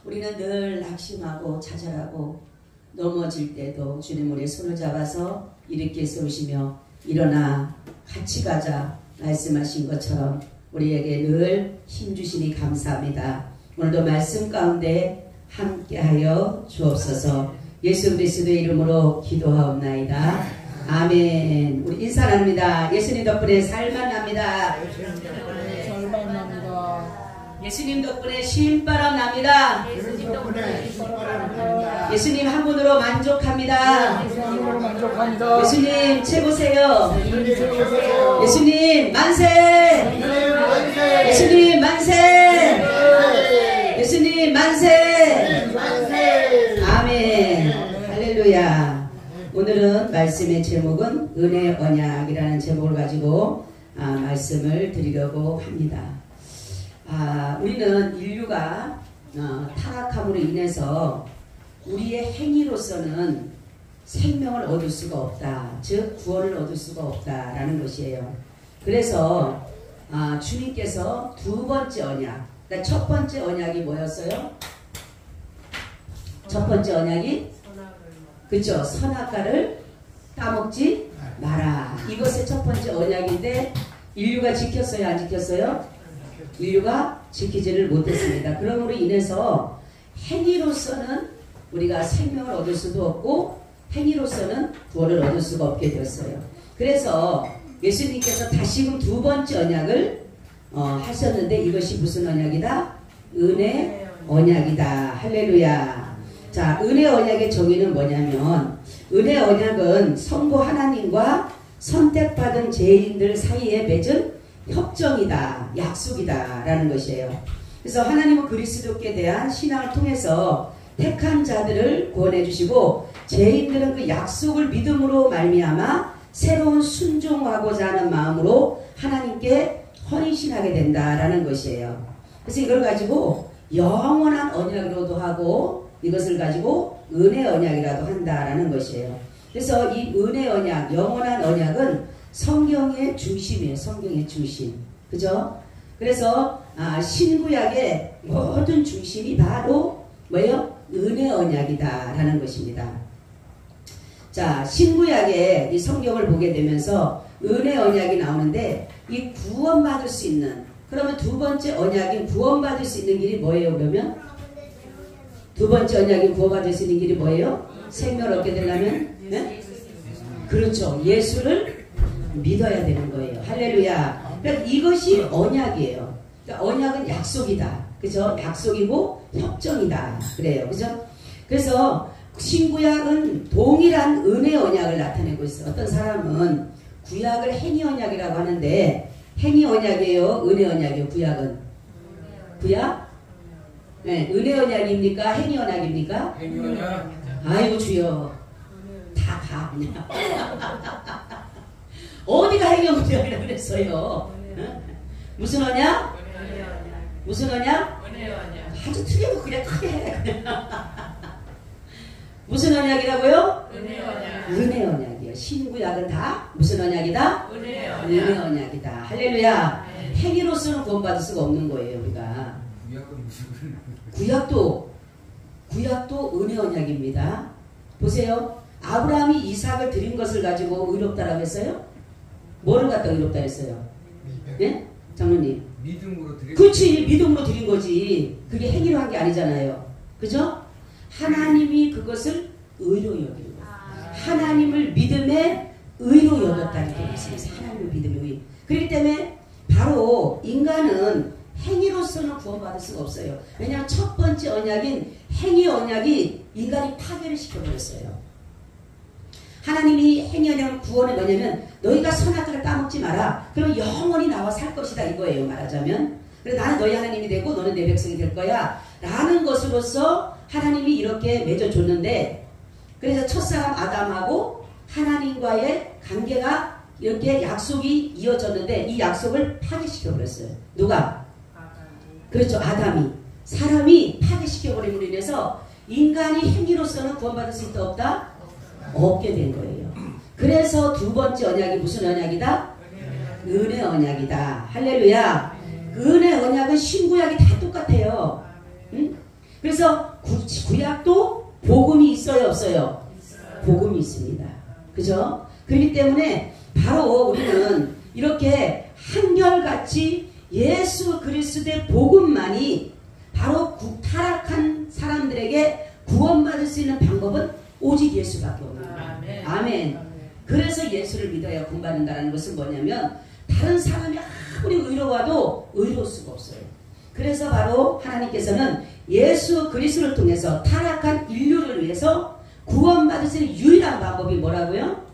우리는 늘 낙심하고 좌절하고 넘어질 때도 주님 우리의 손을 잡아서 일으켜 세우시며 일어나 같이 가자 말씀하신 것처럼 우리에게 늘 힘주시니 감사합니다. 오늘도 말씀 가운데 함께하여 주옵소서. 예수 그리스도의 이름으로 기도하옵나이다. 아멘. 우리 인사 나눕니다. 예수님 덕분에 살만 납니다. 예수님 덕분에 쉰바람 납니다. 예수님 한 분으로 만족합니다. 예수님 최고세요. 예수님 만세. 예수님 만세. 예수님 만세. 아멘. 할렐루야. 오늘은 말씀의 제목은 은혜 언약이라는 제목을 가지고 말씀을 드리려고 합니다. 우리는 인류가 타락함으로 인해서 우리의 행위로서는 생명을 얻을 수가 없다. 즉 구원을 얻을 수가 없다라는 것이에요. 그래서 주님께서 두 번째 언약, 그러니까 첫 번째 언약이 뭐였어요? 첫 번째 언약이 그쵸? 선악과를 따먹지 마라. 이것의 첫 번째 언약인데 인류가 지켰어요? 안 지켰어요? 인류가 지키지를 못했습니다. 그러므로 인해서 행위로서는 우리가 생명을 얻을 수도 없고 행위로서는 구원을 얻을 수가 없게 되었어요. 그래서 예수님께서 다시금 두 번째 언약을 하셨는데 이것이 무슨 언약이다? 은혜 언약이다. 할렐루야. 자, 은혜 언약의 정의는 뭐냐면 은혜 언약은 성부 하나님과 선택받은 죄인들 사이에 맺은 협정이다, 약속이다 라는 것이에요. 그래서 하나님은 그리스도께 대한 신앙을 통해서 택한 자들을 구원해 주시고 죄인들은 그 약속을 믿음으로 말미암아 새로운 순종하고자 하는 마음으로 하나님께 헌신하게 된다라는 것이에요. 그래서 이걸 가지고 영원한 언약으로도 하고 이것을 가지고 은혜 언약이라도 한다라는 것이에요. 그래서 이 은혜 언약, 영원한 언약은 성경의 중심이에요. 성경의 중심. 그죠? 그래서 신구약의 모든 중심이 바로 뭐예요? 은혜 언약이다 라는 것입니다. 자, 신구약의 이 성경을 보게 되면서 은혜 언약이 나오는데 이 구원받을 수 있는, 그러면 두 번째 언약인 구원받을 수 있는 길이 뭐예요? 그러면 두 번째 언약인 구원받을 수 있는 길이 뭐예요? 생명을 얻게 되려면 네? 그렇죠. 예수를 믿어야 되는 거예요. 할렐루야. 그러니까 이것이 언약이에요. 그러니까 언약은 약속이다. 그죠? 약속이고 협정이다. 그래요. 그죠? 그래서 신구약은 동일한 은혜 언약을 나타내고 있어요. 어떤 사람은 구약을 행위 언약이라고 하는데 행위 언약이에요? 은혜 언약이에요? 구약은? 구약? 네, 은혜 언약입니까? 행위 언약입니까? 행위 언약. 아이고 주여. 다 가 그냥. 어디가 행위 언약이라고 그랬어요? 무슨 언약? 무슨 언약? 아주 틀리고 그냥 크게 해. 무슨 언약이라고요? 은혜 언약. 은혜 언약이에요. 신구약은 다 무슨 언약이다? 은혜 언약. 은혜 언약이다. 할렐루야. 행위로서는 구원받을 수가 없는 거예요, 우리가. 구약도 은혜 언약입니다. 보세요. 아브라함이 이삭을 드린 것을 가지고 의롭다라고 했어요? 뭐를 갖다 의롭다 했어요? 예? 장로님. 믿음으로 드린. 그렇지. 믿음으로 드린 거지. 그게 행위로 한 게 아니잖아요. 그죠? 하나님이 그것을 의로 여기는 거예요. 하나님을 믿음의 의로 여겼다는 게 있어요. 하나님을 믿음의 의. 그렇기 때문에 바로 인간은 행위로서는 구원받을 수가 없어요. 왜냐하면 첫 번째 언약인 행위 언약이 인간이 파괴를 시켜버렸어요. 하나님이 행위 언약을 구원은 뭐냐면 너희가 선악과를 따먹지 마라. 그럼 영원히 나와 살 것이다 이거예요. 말하자면. 그래서 나는 너희 하나님이 되고 너는 내 백성이 될 거야 라는 것으로서 하나님이 이렇게 맺어줬는데, 그래서 첫사람 아담하고 하나님과의 관계가 이렇게 약속이 이어졌는데 이 약속을 파괴시켜버렸어요. 누가? 그렇죠. 아담이. 사람이 파괴시켜버림으로 인해서 인간이 행위로서는 구원받을 수 있다 없다? 없게 된 거예요. 그래서 두 번째 언약이 무슨 언약이다? 은혜 언약이다. 할렐루야. 은혜 언약은 신구약이 다 똑같아요. 응? 그래서 구약도 복음이 있어요, 없어요? 복음이 있습니다. 그죠? 그렇기 때문에 바로 우리는 이렇게 한결같이 예수 그리스도의 복음만이 바로 타락한 사람들에게 구원받을 수 있는 방법은 오직 예수밖에 없습니다. 아멘. 그래서 예수를 믿어야 구원받는다는 것은 뭐냐면 다른 사람이 아무리 의로워도 의로울 수가 없어요. 그래서 바로 하나님께서는 예수 그리스도를 통해서 타락한 인류를 위해서 구원받을 수 있는 유일한 방법이 뭐라고요?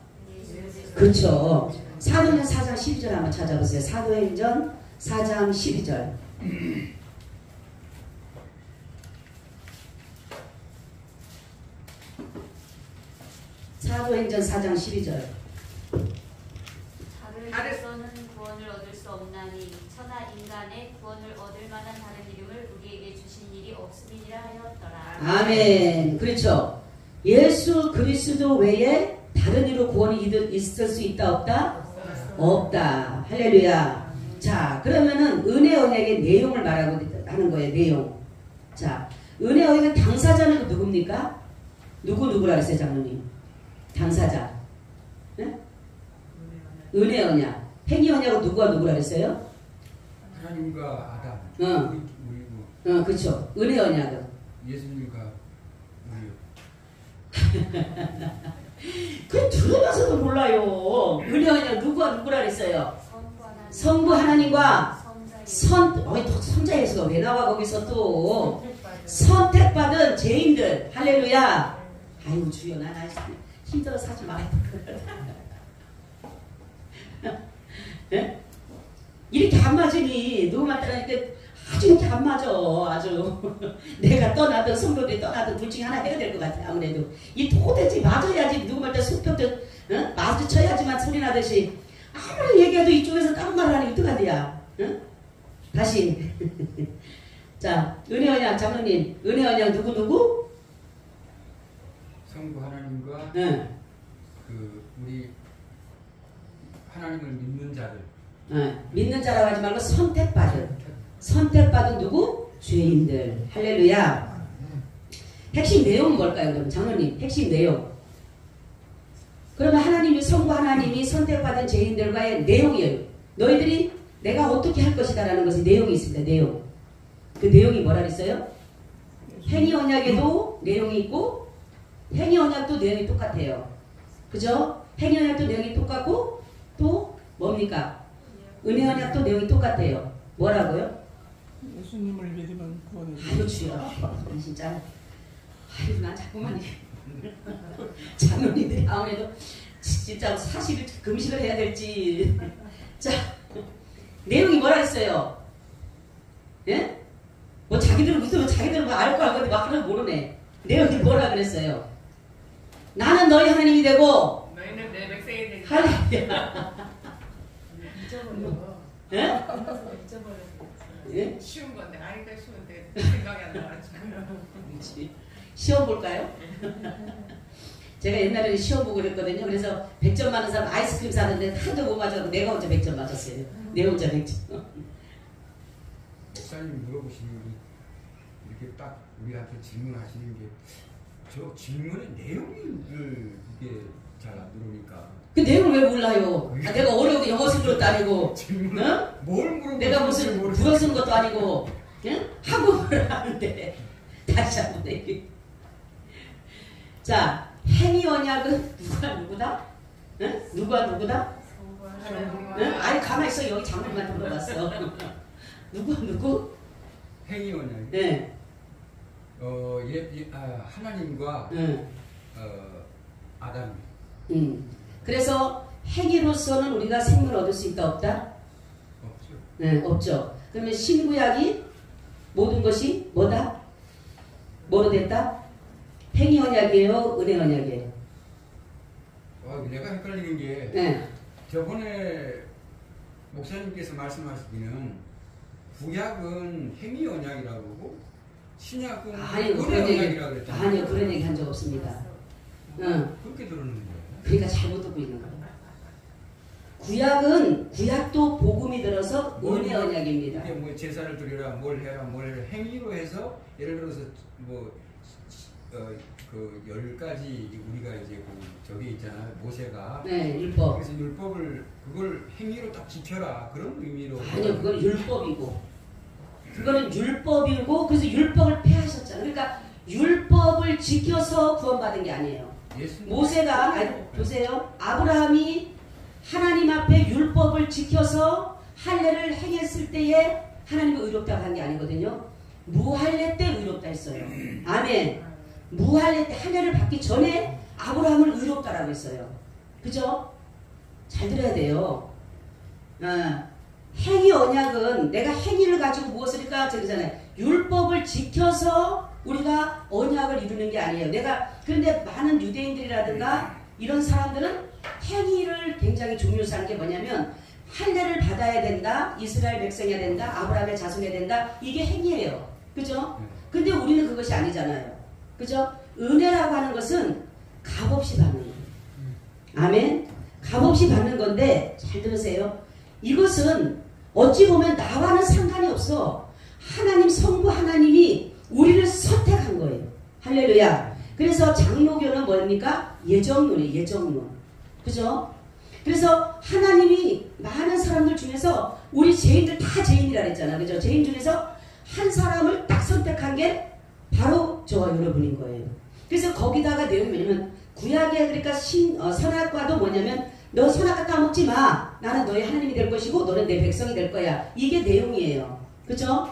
그렇죠. 사도행전 4장 12절 한번 찾아보세요. 사도행전 4장 12절. 사도행전 4장 12절. 다르서는 구원을 얻을 수 없나니 천하 인간의 구원을 얻을 만한 다른 이름을 우리에게 주신 일이 없음이니라 하였더라. 아멘. 그렇죠. 예수 그리스도 외에 다른 이로 구원이 있을 수 있다 없다? 없다. 할렐루야. 자, 그러면은 은혜 언약의 내용을 말하고 하는 거예요. 내용. 자, 은혜 언약의 당사자는 누굽니까? 누구라 했어요, 장로님? 당사자. 네? 은혜 언약. 행위 언약은 누구라 그랬어요? 하나님과 아담. 우리고. 그렇죠. 은혜 언약은 예수님과 우리. 그 들으면서도 몰라요. 은혜 언약 누구라 그랬어요? 성부 하나님과 선자 예수가 왜 나와 거기서 또 선택받은 죄인들. 할렐루야. 아이고 주여 나 힘들어서 하지 말아야 네? 이렇게 안 맞으니 누구만 따라니까 아주 이렇게 안 맞아. 아주 내가 떠나든 성도들이 떠나든 둘 중에 하나 해야 될 것 같아. 아무래도 이 도대체 맞아야지 누구만 따라 속편들 마주쳐야지만 소리 나듯이 아무리 얘기해도 이쪽에서 다른 말을 하니 어떡하디야. 다시 자 은혜 언약 장로님 은혜 언약 누구? 성부 하나님과 응. 그 우리 하나님을 믿는 자들. 믿는 자라고 하지 말고 선택받은 누구? 죄인들. 할렐루야. 핵심 내용은 뭘까요? 그럼 장로님 핵심 내용. 그러면 하나님이 성부 하나님이 선택받은 죄인들과의 내용이에요. 너희들이 내가 어떻게 할 것이다 라는 것의 내용이 있습니다. 내용. 그 내용이 뭐라 그랬어요? 행위 언약에도 내용이 있고 행위 언약도 내용이 똑같아요. 그죠? 행위 언약도 내용이 똑같고 또 뭡니까? 은혜 언약도 내용이 똑같아요. 뭐라고요? 예수님을 믿으면 구원이 아유 주여 진짜 아유 난 자꾸만 장로님들이 아무래도 진짜 사실을 금식을 해야 될지 자 내용이 뭐라 했어요? 예? 뭐 자기들은 무슨 자기들은 뭐 알 거 알고 막 하나도 모르네. 내용이 뭐라 그랬어요? 나는 너희 하나님이 되고 너희는 내 백성이 되고 할렐루야. 잊어버려. 예? 잊어버려. 예? 쉬운 건데 아니다 쉬운데 생각이 안 나가지고. 시험 볼까요? 제가 옛날에 시험 보고 그랬거든요. 그래서 100점 맞는 사람 아이스크림 사는데 하도 못 맞아서 내가 혼자 100점 맞았어요. 내 혼자 100점. 목사님 물어보시는 이렇게 딱 우리한테 질문하시는 게 저 질문의 내용을 이게 잘 안 들어오니까. 그 내용을 왜 몰라요? 내가 어려운 영어 쓴 것도 아니고, 질문을 뭘 물어보시는지 내가 무슨 불어 쓴 것도 아니고, 응? 한국어를 하는데 다시 한번 얘기. 자, 행위 언약은 누구다? 응? 누구다? 응? 아니 가만히 있어. 여기 장군님한테 물어봤어. 누구? 행위 언약. 네. 하나님과 아담. 그래서 행위로서는 우리가 생명을 얻을 수 있다 없다? 없죠. 네, 없죠. 그러면 신구약이 모든 것이 뭐다? 뭐로 됐다? 행위 언약이에요? 은혜 언약이에요? 내가 헷갈리는 게 네. 저번에 목사님께서 말씀하시기는 구약은 행위 언약이라고 하고 신약은 아니요, 은혜 그런 얘기, 언약이라고 그랬잖아요. 아니요, 그런 얘기 한 적 없습니다. 그렇게 들었는데. 그러니까 잘못 듣고 있는 거예요. 구약은 구약도 복음이 들어서 은혜 언약입니다. 이게 뭐 제사를 드리라, 뭘 해라, 행위로 해서 예를 들어서 그 10가지 우리가 이제 저기 있잖아요. 모세가. 네, 율법. 그래서 율법을 그걸 행위로 딱 지켜라 그런 의미로. 아니요, 그건 율법이고. 그거는 율법이고 그래서 율법을 폐하셨잖아요. 그러니까 율법을 지켜서 구원받은 게 아니에요. 모세가 보세요. 아브라함이 하나님 앞에 율법을 지켜서 할례를 행했을 때에 하나님이 의롭다고 한 게 아니거든요. 무할례 때 의롭다 했어요. 아멘. 무할례 때 할례를 받기 전에 아브라함을 의롭다라고 했어요. 그죠? 잘 들어야 돼요. 행위 언약은 내가 행위를 가지고 무엇을 할까? 저기잖아요. 율법을 지켜서 우리가 언약을 이루는 게 아니에요. 그런데 많은 유대인들이라든가 이런 사람들은 행위를 굉장히 중요시하는 게 뭐냐면 할례를 받아야 된다. 이스라엘 백성이어야 된다. 아브라함의 자손이어야 된다. 이게 행위예요. 그죠? 근데 우리는 그것이 아니잖아요. 그죠? 은혜라고 하는 것은 값없이 받는 거예요. 아멘? 값없이 받는 건데 잘 들으세요. 이것은 어찌 보면 나와는 상관이 없어. 하나님 성부 하나님이 우리를 선택한 거예요. 할렐루야. 그래서 장로교는 뭡니까? 예정론이에요. 예정론. 그죠? 그래서 하나님이 많은 사람들 중에서 우리 죄인들 다 죄인이라 그랬잖아. 그죠? 죄인 중에서 한 사람을 딱 선택한 게 바로 저와 여러분인 거예요. 그래서 거기다가 내용이 뭐냐면 구약에 그러니까 선악과도 뭐냐면 너 선악과 따먹지 마. 나는 너의 하나님이 될 것이고 너는 내 백성이 될 거야. 이게 내용이에요. 그죠?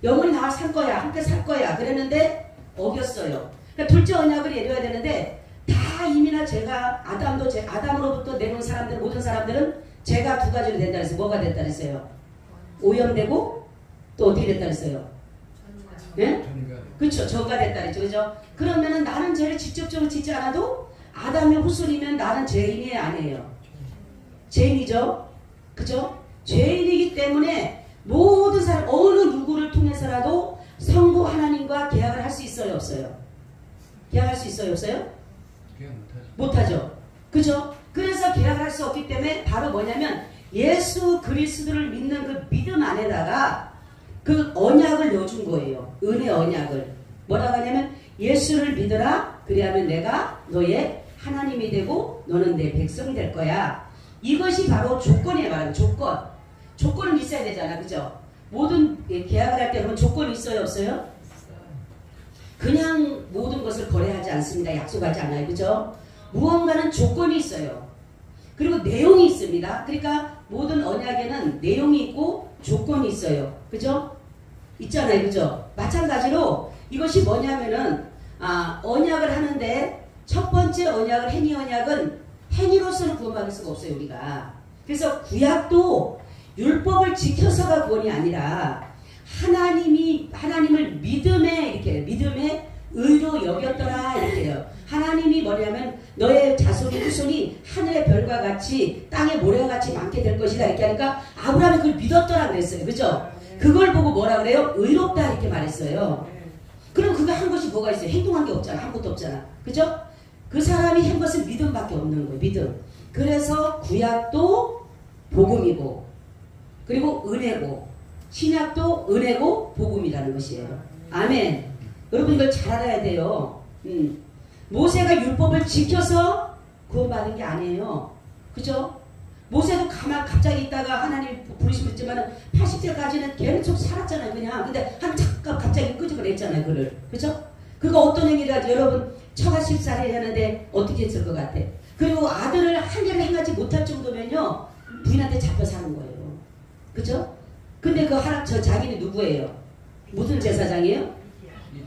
영원히 나와 살 거야. 함께 살 거야. 그랬는데 어겼어요. 그러니까 둘째 언약을 이뤄야 되는데 다 이미나 제가 아담으로부터 내려온 사람들 모든 사람들은 죄가 두 가지로 된다 그랬어요. 뭐가 됐다 그랬어요? 오염되고 또 어떻게 됐다 그랬어요? 네? 그렇죠. 저가 됐다 그랬죠. 그죠? 그러면은 나는 죄를 직접적으로 짓지 않아도 아담의 후손이면 나는 죄인이 아니에요. 죄인이죠. 그죠? 죄인이기 때문에 모든 사람 어느 누구를 통해서라도 성부 하나님과 계약을 할 수 있어요? 없어요? 계약할 수 있어요? 없어요? 계약 못하죠. 못하죠. 그죠? 그래서 계약을 할 수 없기 때문에 바로 뭐냐면 예수 그리스도를 믿는 그 믿음 안에다가 그 언약을 넣어준 거예요. 은혜 언약을. 뭐라고 하냐면 예수를 믿어라. 그래야면 내가 너의 하나님이 되고 너는 내 백성이 될 거야. 이것이 바로 조건이에요. 말하는 조건. 조건은 있어야 되잖아. 그죠? 모든 계약을 할 때 그러면 조건이 있어요? 없어요? 그냥 모든 것을 거래하지 않습니다. 약속하지 않아요. 그죠? 무언가는 조건이 있어요. 그리고 내용이 있습니다. 그러니까 모든 언약에는 내용이 있고 조건이 있어요. 그죠? 있잖아요. 그죠? 마찬가지로 이것이 뭐냐면은 언약을 하는데 첫 번째 언약을 행위 언약은 행위로서는 구원받을 수가 없어요. 우리가. 그래서 구약도 율법을 지켜서가 구원이 아니라 하나님을 믿음의 의로 여겼더라 이렇게 해요. 하나님이 뭐냐면 너의 자손이 후손이 하늘의 별과 같이 땅의 모래와 같이 많게 될 것이다 이렇게 하니까 아브라함이 그걸 믿었더라 그랬어요. 그죠? 그걸 보고 뭐라 그래요? 의롭다 이렇게 말했어요. 그럼 그거 한 것이 뭐가 있어요? 행동한 게 없잖아. 아무것도 없잖아. 그죠? 그 사람이 한 것은 믿음밖에 없는 거예요. 믿음. 그래서 구약도 복음이고 그리고 은혜고 신약도 은혜고 복음이라는 것이에요. 아멘. 여러분 이걸 잘 알아야 돼요. 모세가 율법을 지켜서 구원받은 게 아니에요. 그죠? 모세도 갑자기 있다가 하나님 부르시고 있지만 80세까지는 계속 살았잖아요. 그냥. 근데 잠깐 갑자기 끄집어냈잖아요. 그를. 그죠? 그거 어떤 행위를 하죠? 여러분 처가 10살에 하는데 어떻게 했을 것 같아? 그리고 아들을 한 일을 행하지 못할 정도면요. 부인한테 잡혀 사는 거예요. 그죠? 근데 저 자기는 누구예요? 무슨 제사장이에요?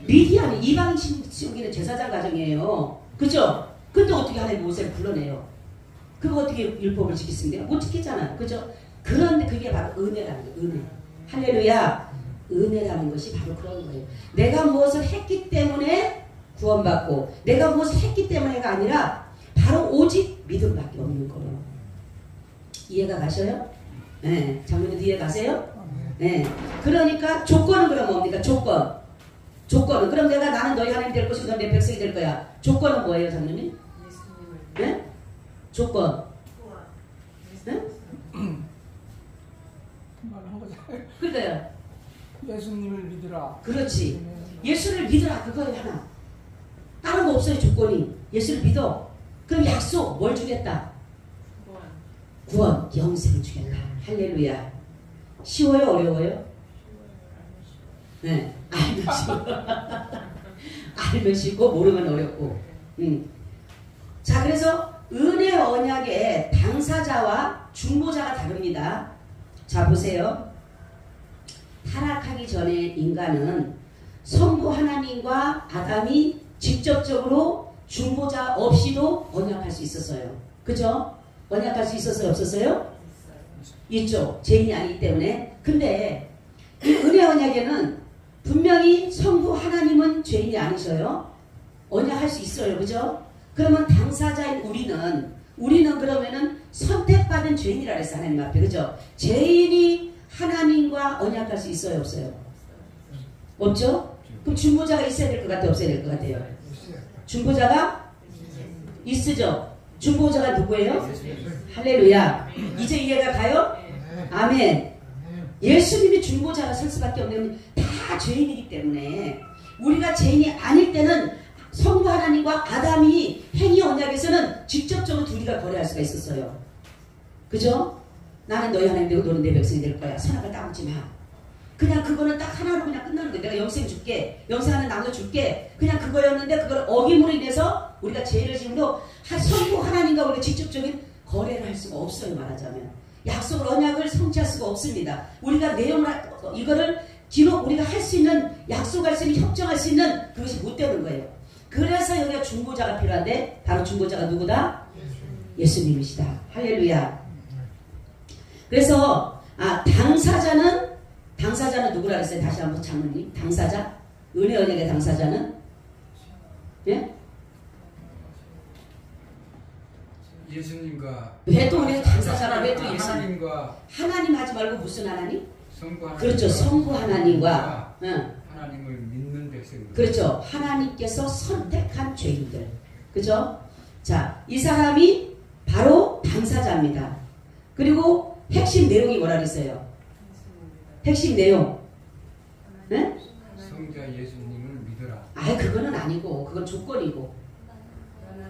미디안이 이방인 시국에는 제사장 가정이에요. 그죠? 근데 어떻게 하나님 모세를 불러내요? 그거 어떻게 율법을 지켰습니까? 못 지켰잖아요. 그죠? 그런데 그게 바로 은혜라는 거예요. 은혜. 할렐루야. 은혜라는 것이 바로 그런 거예요. 내가 무엇을 했기 때문에 구원받고 내가 무엇을 했기 때문에가 아니라 바로 오직 믿음밖에 없는 거예요. 이해가 가셔요? 네. 장로님도 이해 가세요? 네. 그러니까 조건은 그럼 뭡니까? 조건은 그럼 나는 너희 하나님 될 것이고 넌 내 백성이 될 거야. 조건은 뭐예요, 장로님? 예수님을 네? 조건. 응? 말한 거잖아요. 그래요. 예수님을 믿으라. 그렇지. 예수를 믿으라. 그거예요 하나. 다른 거 없어요 조건이. 예수를 믿어. 그럼 약속 뭘 주겠다? 구원, 영생을 주겠다. 할렐루야. 쉬워요 어려워요? 네. 알면 쉬워. 알면 쉽고 모르면 어렵고. 자, 그래서 은혜 언약의 당사자와 중보자가 다릅니다. 자, 보세요. 타락하기 전에 인간은 성부 하나님과 아담이 직접적으로 중보자 없이도 언약할 수 있었어요. 그죠? 언약할 수 있었어요? 없었어요? 있죠. 죄인이 아니기 때문에. 근데 이 은혜 언약에는 분명히 성부 하나님은 죄인이 아니셔요. 언약할 수 있어요. 그죠? 그러면 당사자인 우리는 그러면은 선택받은 죄인이라 그랬어요. 하나님 앞에. 그죠? 죄인이 하나님과 언약할 수 있어요? 없어요? 없죠? 그럼 중보자가 있어야 될 것 같아요? 없어야 될 것 같아요? 중보자가 있으죠? 중보자가 누구예요? 할렐루야. 이제 이해가 가요? 아멘. 예수님이 중보자가 설 수밖에 없는 다 죄인이기 때문에 우리가 죄인이 아닐 때는 성부 하나님과 아담이 행위 언약에서는 직접적으로 둘이가 거래할 수가 있었어요. 그죠? 나는 너희 하나님 되고 너는 내 백성이 될 거야. 선악을 따먹지 마. 그냥 그거는 딱 하나로 그냥 끝나는 거야. 내가 영생 줄게. 영생하는 나눠 줄게. 그냥 그거였는데 그걸 어김으로 인해서 우리가 죄를 지음도 성부 하나님과 우리가 직접적인 거래를 할 수가 없어요. 말하자면. 약속을 언약을 성취할 수가 없습니다. 우리가 내용을 이거를 기록 우리가 할 수 있는 약속할 수 있는 협정할 수 있는 그것이 못 되는 거예요. 그래서 여기가 중보자가 필요한데 바로 중보자가 누구다? 예수님이시다. 할렐루야. 그래서 당사자는 누구라 그랬어요? 다시 한번 장로님. 당사자? 은혜 언약의 당사자는? 예? 예수님과 왜 또 우리는 당사자라 왜 또 예수님? 하나님과 하나님 하지 말고 무슨 하나님? 성부 하나님. 그렇죠. 성부 하나님과 하나님을 믿는 백성들. 그렇죠. 하나님께서 선택한 죄인들. 그죠? 자, 이 사람이 바로 당사자입니다. 그리고 핵심 내용이 뭐라 그랬어요? 핵심 내용. 네? 성자 예수님을 믿으라. 아, 그거는 아니고 그건 조건이고.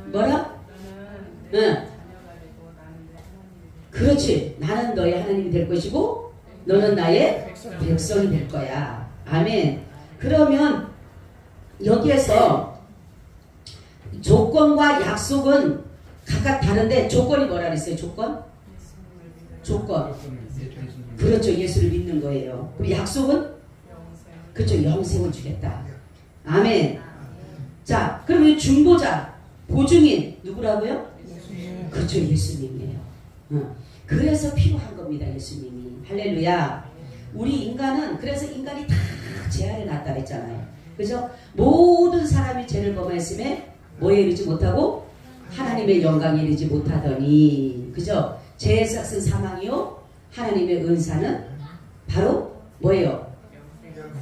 뭐라? 응. 그렇지. 나는 너의 하나님이 될 것이고 너는 나의 백성이 될 거야. 아멘. 그러면 여기에서 조건과 약속은 각각 다른데 조건이 뭐라 그랬어요? 조건? 그렇죠. 예수를 믿는 거예요. 그리고 약속은? 그렇죠. 영생을 주겠다. 아멘. 자, 그러면 중보자, 보증인 누구라고요? 그렇죠. 예수님이에요. 그래서 필요한 겁니다. 예수님이. 할렐루야. 우리 인간은 그래서 인간이 다 죄 아래 났다 했잖아요. 그죠? 모든 사람이 죄를 범했음에 뭐에 이르지 못하고 하나님의 영광에 이르지 못하더니 그죠? 죄의 삭은 사망이요 하나님의 은사는 바로 뭐예요?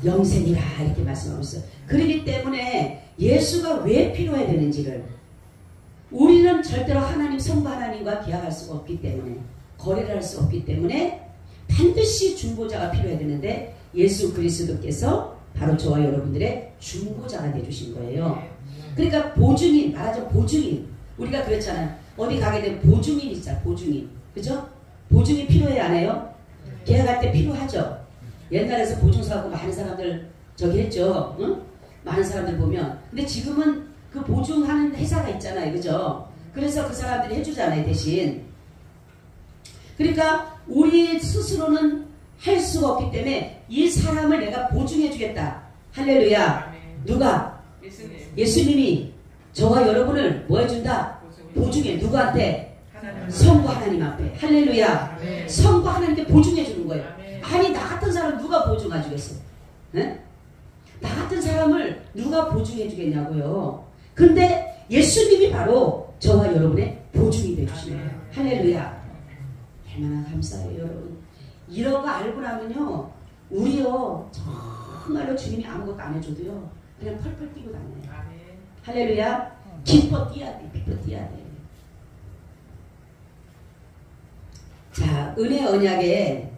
영생이라 이렇게 말씀하고 있어요. 그렇기 때문에 예수가 왜 필요해야 되는지를 우리는 절대로 하나님 성부 하나님과 계약할 수가 없기 때문에 거래를 할 수 없기 때문에 반드시 중보자가 필요해야 되는데 예수 그리스도께서 바로 저와 여러분들의 중보자가 되주신 거예요. 그러니까 보증인, 말하자면 보증인. 우리가 그랬잖아요. 어디 가게 되면 보증인 있잖아요. 보증인. 그죠? 보증이 필요해 안 해요? 계약할 때 필요하죠. 옛날에서 보증서 갖고 많은 사람들 저기 했죠. 응? 많은 사람들 보면. 근데 지금은 그 보증하는 회사가 있잖아요. 그죠? 그래서 그 사람들이 해주잖아요. 대신. 그러니까 우리 스스로는 할 수가 없기 때문에 이 사람을 내가 보증해 주겠다. 할렐루야. 누가? 예수님이 저와 여러분을 뭐 해준다? 보증해. 누구한테? 성부 하나님 앞에. 할렐루야. 성부 하나님께 보증해 주는 거예요. 아니 나 같은 사람 누가 보증해 주겠어? 네? 나 같은 사람을 누가 보증해 주겠냐고요. 근데 예수님이 바로 저와 여러분의 보증이 되주시는 거예요. 할렐루야. 얼마나 감사해요 여러분. 이런 거 알고 나면요 우리요 정말로 주님이 아무것도 안 해줘도요 그냥 펄펄 뛰고 다녀요. 할렐루야. 기뻐 뛰어야 돼. 기뻐 뛰어야 돼. 자, 은혜 언약의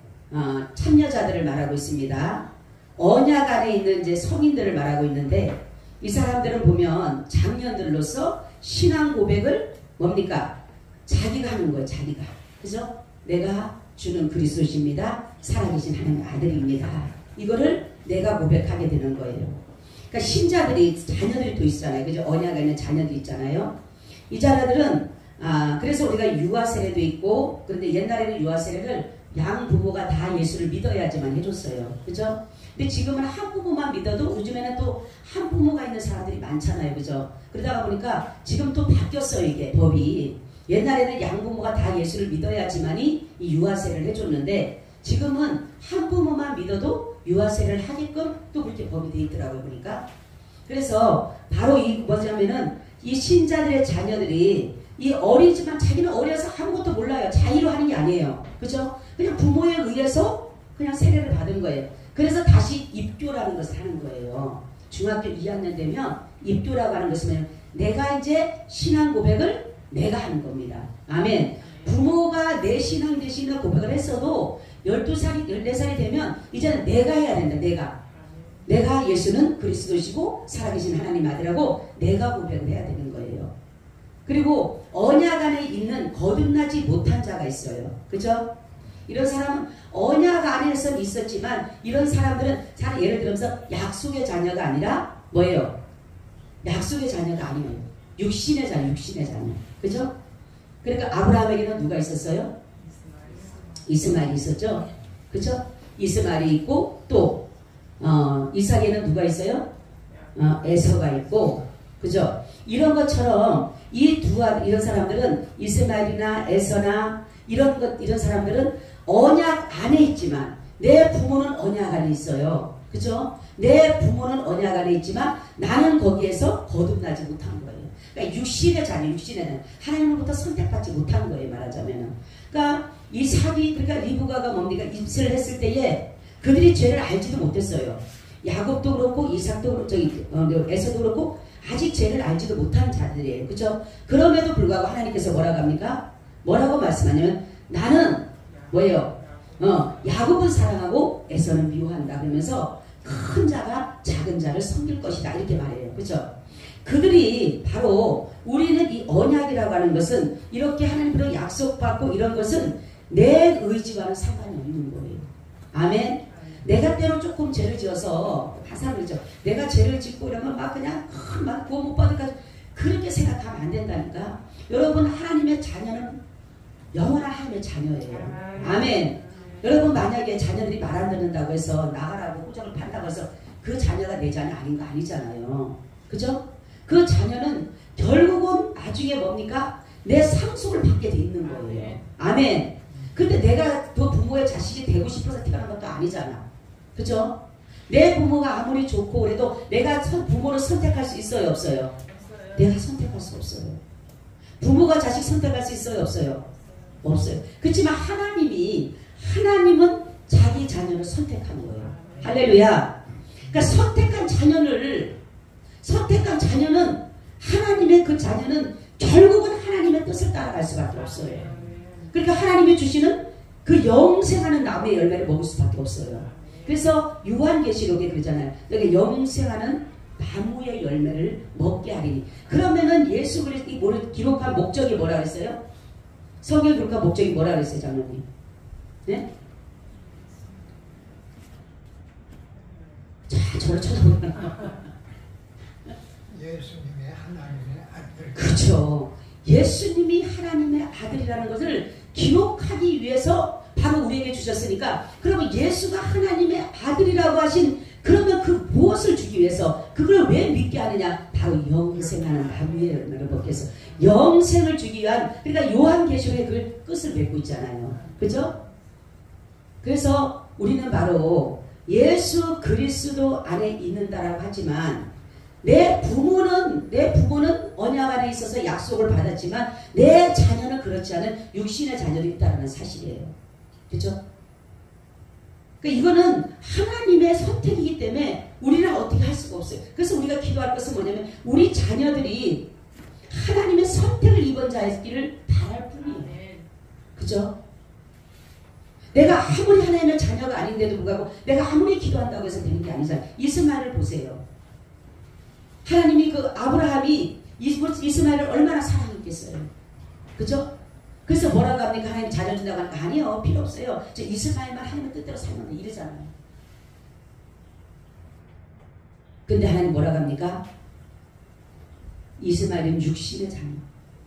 참여자들을 말하고 있습니다. 언약 안에 있는 이제 성인들을 말하고 있는데 이 사람들은 보면 장년들로서 신앙 고백을 뭡니까? 자기가 하는 거예요. 자기가. 그래서 내가 주는 그리스도십니다. 살아계신 하나님의 아들입니다. 이거를 내가 고백하게 되는 거예요. 그러니까 신자들이 자녀들이 또 있잖아요. 그죠? 언약 안에 자녀들이 있잖아요. 이 자녀들은 그래서 우리가 유아 세례도 있고 그런데 옛날에는 유아 세례를 양 부모가 다 예수를 믿어야지만 해줬어요. 그죠? 근데 지금은 한 부모만 믿어도 요즘에는 또 한 부모가 있는 사람들이 많잖아요. 그죠? 그러다가 보니까 지금 또 바뀌었어요. 이게 법이. 옛날에는 양 부모가 다 예수를 믿어야지만이 이 유아 세례를 해줬는데 지금은 한 부모만 믿어도 유아 세례를 하게끔 또 그렇게 법이 돼 있더라고요. 보니까. 그래서 바로 이 뭐냐면은 이 신자들의 자녀들이 이 어리지만 자기는 어려서 아무것도 몰라요. 자의로 하는 게 아니에요. 그죠? 그냥 부모에 의해서 그냥 세례를 받은 거예요. 그래서 다시 입교라는 것을 하는 거예요. 중학교 2학년 되면 입교라고 하는 것은 내가 이제 신앙 고백을 내가 하는 겁니다. 아멘. 부모가 내 신앙 대신에 고백을 했어도 12살이 14살이 되면 이제는 내가 해야 된다. 내가 예수는 그리스도시고 살아계신 하나님 아들하고 내가 고백을 해야 되는 거예요. 그리고 언약 안에 있는 거듭나지 못한 자가 있어요. 그죠? 이런 사람은 언약 안에서 있었지만 이런 사람들은 예를 들어서 약속의 자녀가 아니라 뭐예요? 약속의 자녀가 아니에요. 육신의 자녀. 그죠? 그러니까 아브라함에게는 누가 있었어요? 이스마엘이 있었죠? 그죠? 이스마엘이 있고 또 이삭에는 누가 있어요? 에서가 있고 그죠? 이런 것처럼 이런 사람들은 이스마엘이나 에서나 이런 사람들은 언약 안에 있지만 내 부모는 언약 안에 있어요. 그죠? 내 부모는 언약 안에 있지만 나는 거기에서 거듭나지 못한 거예요. 그러니까 육신의 자녀. 하나님으로부터 선택받지 못한 거예요. 말하자면은. 그러니까 그러니까 리브가가 뭡니까? 입술을 했을 때에 그들이 죄를 알지도 못했어요. 야곱도 그렇고 이삭도 그렇고 에서도 그렇고 아직 죄를 알지도 못한 자들이에요. 그죠? 그럼에도 불구하고 하나님께서 뭐라고 합니까? 뭐라고 말씀하냐면 나는 뭐예요? 야곱은 사랑하고 에서는 미워한다. 그러면서 큰 자가 작은 자를 섬길 것이다. 이렇게 말해요. 그죠? 그들이 바로 우리는 이 언약이라고 하는 것은 이렇게 하나님으로 약속받고 이런 것은 내 의지와는 상관이 없는 거예요. 아멘? 내가 때로 조금 죄를 지어서 항상 그러죠. 내가 죄를 짓고 이러면 막 그냥 막 구원 못 받을까 그렇게 생각하면 안 된다니까. 여러분 하나님의 자녀는 영원한 하나님의 자녀예요. 아멘. 여러분 만약에 자녀들이 말 안 듣는다고 해서 나가라고 호적을 판다고 해서 그 자녀가 내 자녀 아닌 거 아니잖아요. 그죠? 그 자녀는 결국은 나중에 뭡니까? 내 상속을 받게 돼 있는 거예요. 아멘. 근데 내가 그 부모의 자식이 되고 싶어서 태어난 것도 아니잖아. 그죠? 내 부모가 아무리 좋고 그래도 내가 부모를 선택할 수 있어요? 없어요? 내가 선택할 수 없어요. 부모가 자식 선택할 수 있어요? 없어요? 없어요. 그렇지만 하나님은 자기 자녀를 선택한 거예요. 할렐루야. 그러니까 선택한 자녀는 하나님의 그 자녀는 결국은 하나님의 뜻을 따라갈 수밖에 없어요. 그러니까 하나님이 주시는 그 영생하는 나무의 열매를 먹을 수밖에 없어요. 그래서 요한계시록에 그러잖아요. 여기 영생하는 나무의 열매를 먹게 하리니. 그러면은 예수 그리스도를 기록한 목적이 뭐라 그랬어요? 성경 기록한 목적이 뭐라 그랬어요, 장로님? 네? 자, 저를 쳐다보라. 예수님의 하나님의 아들. 그렇죠. 예수님이 하나님의 아들이라는 것을 기록하기 위해서 바로 우리에게 주셨으니까 그러면 예수가 하나님의 아들이라고 하신 그러면 그 무엇을 주기 위해서 그걸 왜 믿게 하느냐? 바로 영생하는 나무의 열매를 먹게 해서 영생을 주기 위한 그러니까 요한계시록의 그 끝을 맺고 있잖아요. 그죠? 그래서 우리는 바로 예수 그리스도 안에 있는다라고 하지만 내 부모는 언약 안에 있어서 약속을 받았지만 내 자녀는 그렇지 않은 육신의 자녀도 있다는 사실이에요. 그렇죠? 그러니까 이거는 하나님의 선택이기 때문에 우리는 어떻게 할 수가 없어요. 그래서 우리가 기도할 것은 뭐냐면 우리 자녀들이 하나님의 선택을 입은 자이기를 바랄 뿐이에요. 그죠? 내가 아무리 하나님의 자녀가 아닌데도 불구하고 내가 아무리 기도한다고 해서 되는 게 아니잖아요. 이스마엘을 보세요. 하나님이 그 아브라함이 이스마엘을 얼마나 사랑했겠어요. 그죠? 그래서 뭐라고 합니까? 하나님 자녀 준다고 하니까 아니요. 필요 없어요. 저 이스마엘만 하나님의 뜻대로 살면 돼. 이러잖아요. 근데 하나님 뭐라고 합니까? 이스마엘은 육신의 자녀.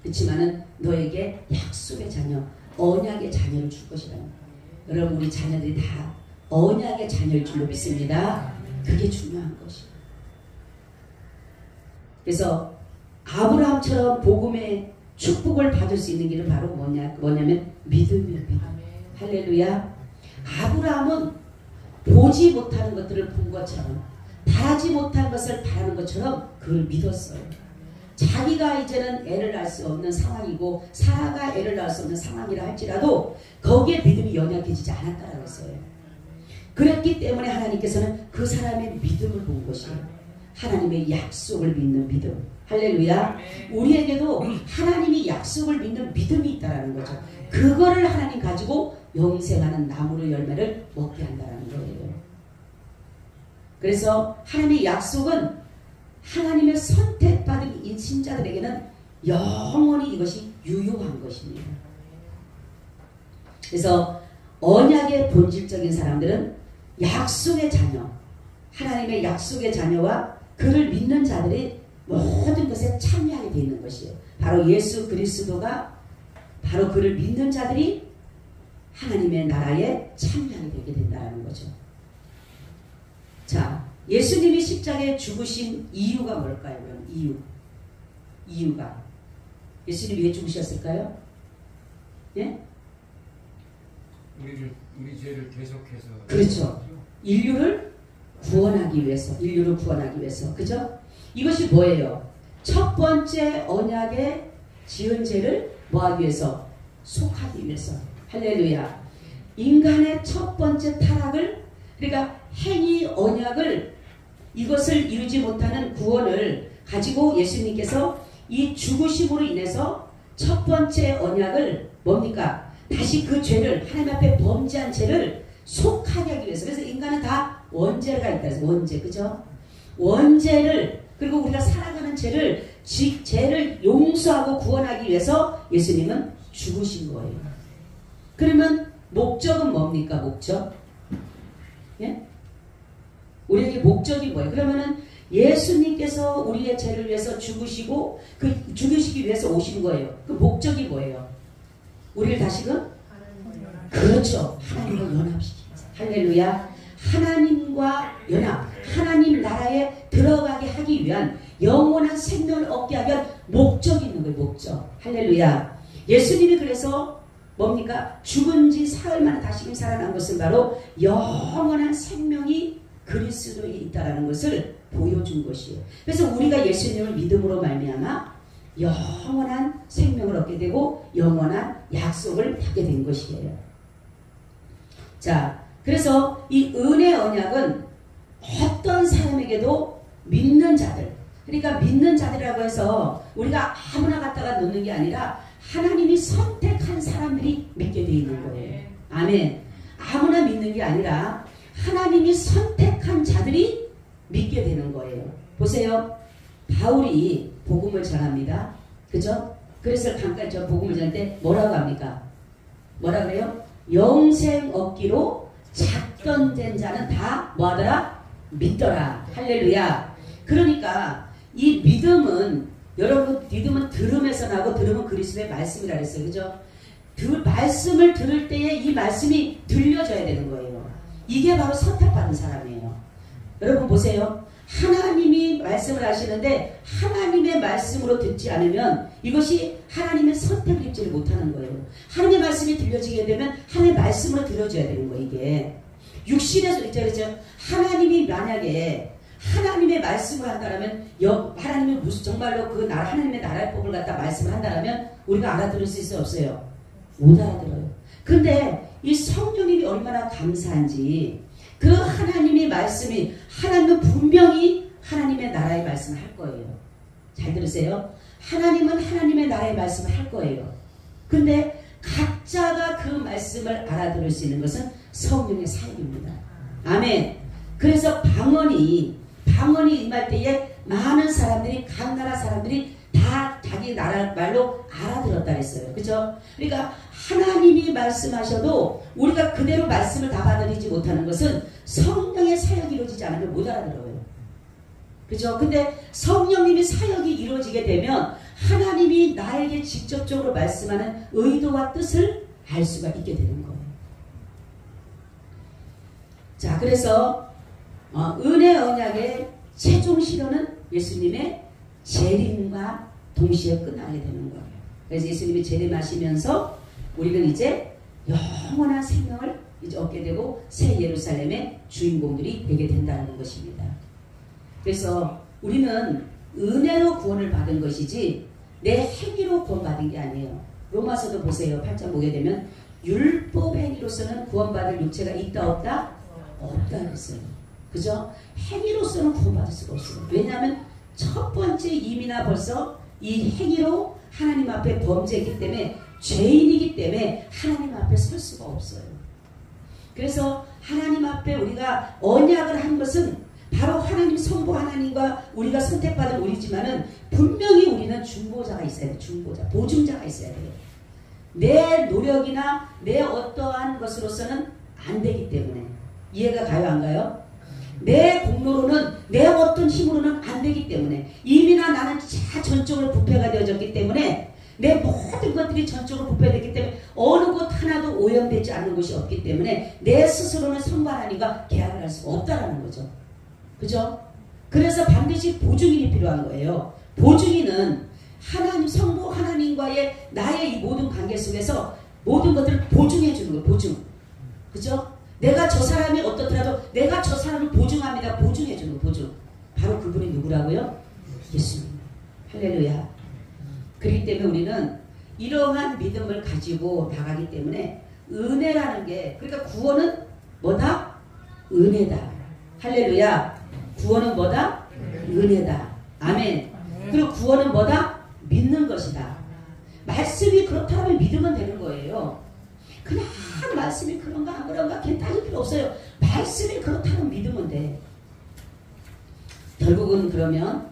그렇지만은 너에게 약속의 자녀, 언약의 자녀를 줄 것이라는 거예요. 여러분 우리 자녀들이 다 언약의 자녀일 줄로 믿습니다. 그게 중요한 것이에요. 그래서 아브라함처럼 복음의 축복을 받을 수 있는 길은 바로 뭐냐면 믿음이에요. 믿음. 할렐루야. 아브라함은 보지 못하는 것들을 본 것처럼 바라지 못한 것을 바라는 것처럼 그걸 믿었어요. 자기가 이제는 애를 낳을 수 없는 상황이고 사라가 애를 낳을 수 없는 상황이라 할지라도 거기에 믿음이 연약해지지 않았다라고 했어요. 그랬기 때문에 하나님께서는 그 사람의 믿음을 본 것이에요. 하나님의 약속을 믿는 믿음. 할렐루야. 우리에게도 하나님이 약속을 믿는 믿음이 있다라는 거죠. 그거를 하나님 가지고 영생하는 나무의 열매를 먹게 한다라는 거예요. 그래서 하나님의 약속은 하나님의 선택받은 인신자들에게는 영원히 이것이 유효한 것입니다. 그래서 언약의 본질적인 사람들은 약속의 자녀, 하나님의 약속의 자녀와 그를 믿는 자들이 모든 것에 참여하게 되어 있는 것이에요. 바로 예수 그리스도가 바로 그를 믿는 자들이 하나님의 나라에 참여하게 되게 된다는 거죠. 자, 예수님이 십자가에 죽으신 이유가 뭘까요? 그럼 이유가 예수님이 왜 죽으셨을까요? 예? 우리 죄를 계속해서 그렇죠. 인류를 구원하기 위해서. 그죠? 이것이 뭐예요? 첫 번째 언약의 지은 죄를 뭐하기 위해서? 속하기 위해서. 할렐루야. 인간의 첫 번째 타락을, 그러니까 행위 언약을, 이것을 이루지 못하는 구원을 가지고 예수님께서 이 죽으심으로 인해서 첫 번째 언약을 뭡니까? 다시 그 죄를, 하나님 앞에 범죄한 죄를 속하게 하기 위해서. 그래서 인간은 다 원죄가 있다. 원죄, 그죠? 원죄를, 그리고 우리가 살아가는 죄를 용서하고 구원하기 위해서 예수님은 죽으신 거예요. 그러면 목적은 뭡니까? 목적? 예? 우리에게 목적이 뭐예요? 그러면은 예수님께서 우리의 죄를 위해서 죽으시고 그 죽으시기 위해서 오신 거예요. 그 목적이 뭐예요? 우리를 다시금? 그렇죠. 하나님과 연합시키자. 할렐루야. 하나님과 연합, 하나님 나라에 들어가게 하기 위한 영원한 생명을 얻게 하기 위한 목적이 있는 거예요. 목적. 할렐루야. 예수님이 그래서 뭡니까? 죽은 지 사흘 만에 다시금 살아난 것은 바로 영원한 생명이 그리스도에 있다라는 것을 보여준 것이에요. 그래서 우리가 예수님을 믿음으로 말미암아 영원한 생명을 얻게 되고 영원한 약속을 받게 된 것이에요. 자, 그래서 이 은혜 언약은 어떤 사람에게도 믿는 자들, 그러니까 믿는 자들이라고 해서 우리가 아무나 갖다가 놓는 게 아니라 하나님이 선택한 사람들이 믿게 되어 있는 거예요. 아멘. 아무나 믿는 게 아니라 하나님이 선택한 자들이 믿게 되는 거예요. 보세요. 바울이 복음을 전합니다. 그죠? 그래서 잠깐 저 복음을 전할 때 뭐라고 합니까? 뭐라 그래요? 영생 얻기로 작정된 자는 다 뭐하더라? 믿더라. 할렐루야. 그러니까 이 믿음은, 여러분 믿음은 들음에서 나고 들음은 그리스도의 말씀이라 그랬어요. 그죠? 말씀을 들을 때에 이 말씀이 들려져야 되는 거예요. 이게 바로 선택받은 사람이에요. 여러분 보세요. 하나님이 말씀을 하시는데 하나님의 말씀으로 듣지 않으면 이것이 하나님의 선택을 입지를 못하는 거예요. 하나님의 말씀이 들려지게 되면 하나님의 말씀으로 들려줘야 되는 거예요. 이게 육신에서 그렇죠. 하나님이 만약에 하나님의 말씀을 한다면 하나님이 무슨 정말로 그 나라, 하나님의 나라의 법을 갖다 말씀을 한다면 우리가 알아들을 수 있어요? 없어요? 못 알아들어요. 근데 이 성령님이 얼마나 감사한지 그 하나님의 말씀이, 하나님은 분명히 하나님의 나라의 말씀을 할 거예요. 잘 들으세요. 하나님은 하나님의 나라의 말씀을 할 거예요. 근데 각 각자가 그 말씀을 알아들을 수 있는 것은 성령의 사역입니다. 아멘. 그래서 방언이 임할 때에 많은 사람들이, 각 나라 사람들이 다 자기 나라 말로 알아들었다 했어요. 그죠? 그러니까 하나님이 말씀하셔도 우리가 그대로 말씀을 다 받아들이지 못하는 것은 성령의 사역이 이루어지지 않으면 못 알아들어요. 그죠? 근데 성령님이 사역이 이루어지게 되면 하나님이 나에게 직접적으로 말씀하는 의도와 뜻을 알 수가 있게 되는 거예요. 자, 그래서 은혜 언약의 최종 실현은 예수님의 재림과 동시에 끝나게 되는 거예요. 그래서 예수님이 재림하시면서 우리는 이제 영원한 생명을 이제 얻게 되고 새 예루살렘의 주인공들이 되게 된다는 것입니다. 그래서 우리는 은혜로 구원을 받은 것이지 내 행위로 구원받은 게 아니에요. 로마서도 보세요. 8장 보게 되면 율법 행위로서는 구원받을 육체가 있다 없다? 없다 그랬어요. 그죠? 행위로서는 구원받을 수가 없어요. 왜냐하면 첫 번째 이미나 벌써 이 행위로 하나님 앞에 범죄했기 때문에, 죄인이기 때문에 하나님 앞에 설 수가 없어요. 그래서 하나님 앞에 우리가 언약을 한 것은 바로 하나님 성부 하나님과 우리가 선택받은 우리지만은 분명히 우리는 중보자가 있어야 돼요. 중보자, 보증자가 있어야 돼요. 내 노력이나 내 어떠한 것으로서는 안 되기 때문에. 이해가 가요 안 가요? 내 공로로는, 내 어떤 힘으로는 안 되기 때문에, 이미나 나는 다 전적으로 부패가 되어졌기 때문에, 내 모든 것들이 전적으로 부패됐기 때문에 어느 것 하나도 오염되지 않는 것이 없기 때문에 내 스스로는 성부 하나님과 계약을 할 수가 없다라는 거죠. 그죠? 그래서 반드시 보증인이 필요한 거예요. 보증인은 하나님, 성부 하나님과의 나의 이 모든 관계 속에서 모든 것들을 보증해 주는 거예요. 보증. 그죠? 내가 저 사람이 어떻더라도 내가 저 사람을 보증합니다. 보증해 주는 거, 보증. 바로 그분이 누구라고요? 예수님. 할렐루야. 그렇기 때문에 우리는 이러한 믿음을 가지고 나가기 때문에 은혜라는 게, 그러니까 구원은 뭐다? 은혜다. 할렐루야. 구원은 뭐다? 은혜다. 아멘. 그리고 구원은 뭐다? 믿는 것이다. 말씀이 그렇다면 믿으면 되는 거예요. 그냥 말씀이 그런가 안 그런가 걔 따질 필요 없어요. 말씀이 그렇다면 믿으면 돼. 결국은 그러면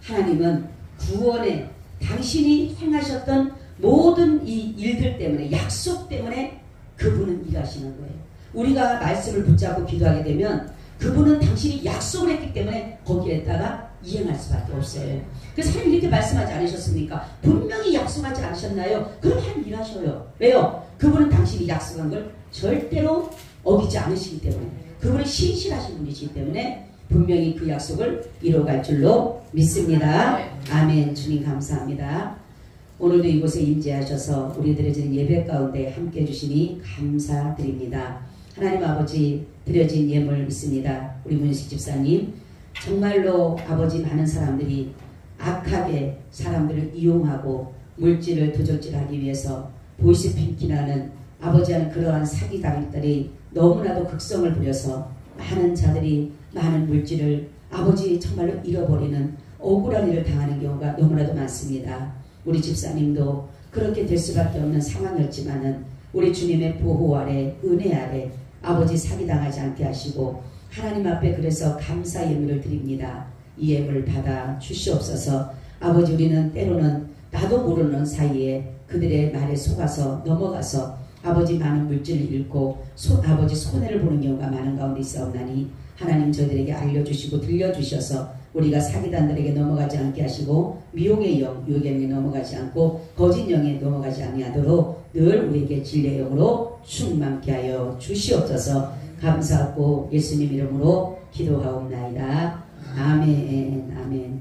하나님은 구원에 당신이 행하셨던 모든 이 일들 때문에, 약속 때문에 그분은 일하시는 거예요. 우리가 말씀을 붙잡고 기도하게 되면 그분은 당신이 약속을 했기 때문에 거기에다가 이행할 수밖에 없어요. 그래서 하나님 이렇게 말씀하지 않으셨습니까? 분명히 약속하지 않으셨나요? 그럼 하나님 일하셔요. 왜요? 그분은 당신이 약속한 걸 절대로 어기지 않으시기 때문에, 그분은 신실하신 분이시기 때문에 분명히 그 약속을 이뤄갈 줄로 믿습니다. 아멘. 주님 감사합니다. 오늘도 이곳에 임재하셔서 우리들의 드린 예배 가운데 함께 해주시니 감사드립니다. 하나님 아버지, 드려진 예물 있습니다. 우리 문식 집사님, 정말로 아버지, 많은 사람들이 악하게 사람들을 이용하고 물질을 도적질하기 위해서 보이스피킹이라는 아버지와는 그러한 사기당들이 너무나도 극성을 부려서 많은 자들이 많은 물질을 아버지 정말로 잃어버리는 억울한 일을 당하는 경우가 너무나도 많습니다. 우리 집사님도 그렇게 될 수밖에 없는 상황이었지만은 우리 주님의 보호 아래, 은혜 아래 아버지 사기당하지 않게 하시고 하나님 앞에 그래서 감사 예물을 드립니다. 이 예물을 받아 주시옵소서. 아버지, 우리는 때로는 나도 모르는 사이에 그들의 말에 속아서 넘어가서 아버지 많은 물질을 잃고 아버지 손해를 보는 경우가 많은 가운데 있사옵나니 하나님 저희들에게 알려주시고 들려주셔서 우리가 사기단들에게 넘어가지 않게 하시고 미혹의 영, 유혹의 영에 넘어가지 않고 거짓 영에 넘어가지 아니하도록 늘 우리에게 진리의 영으로 충만케 하여 주시옵소서. 감사하고 예수님 이름으로 기도하옵나이다. 아멘. 아멘.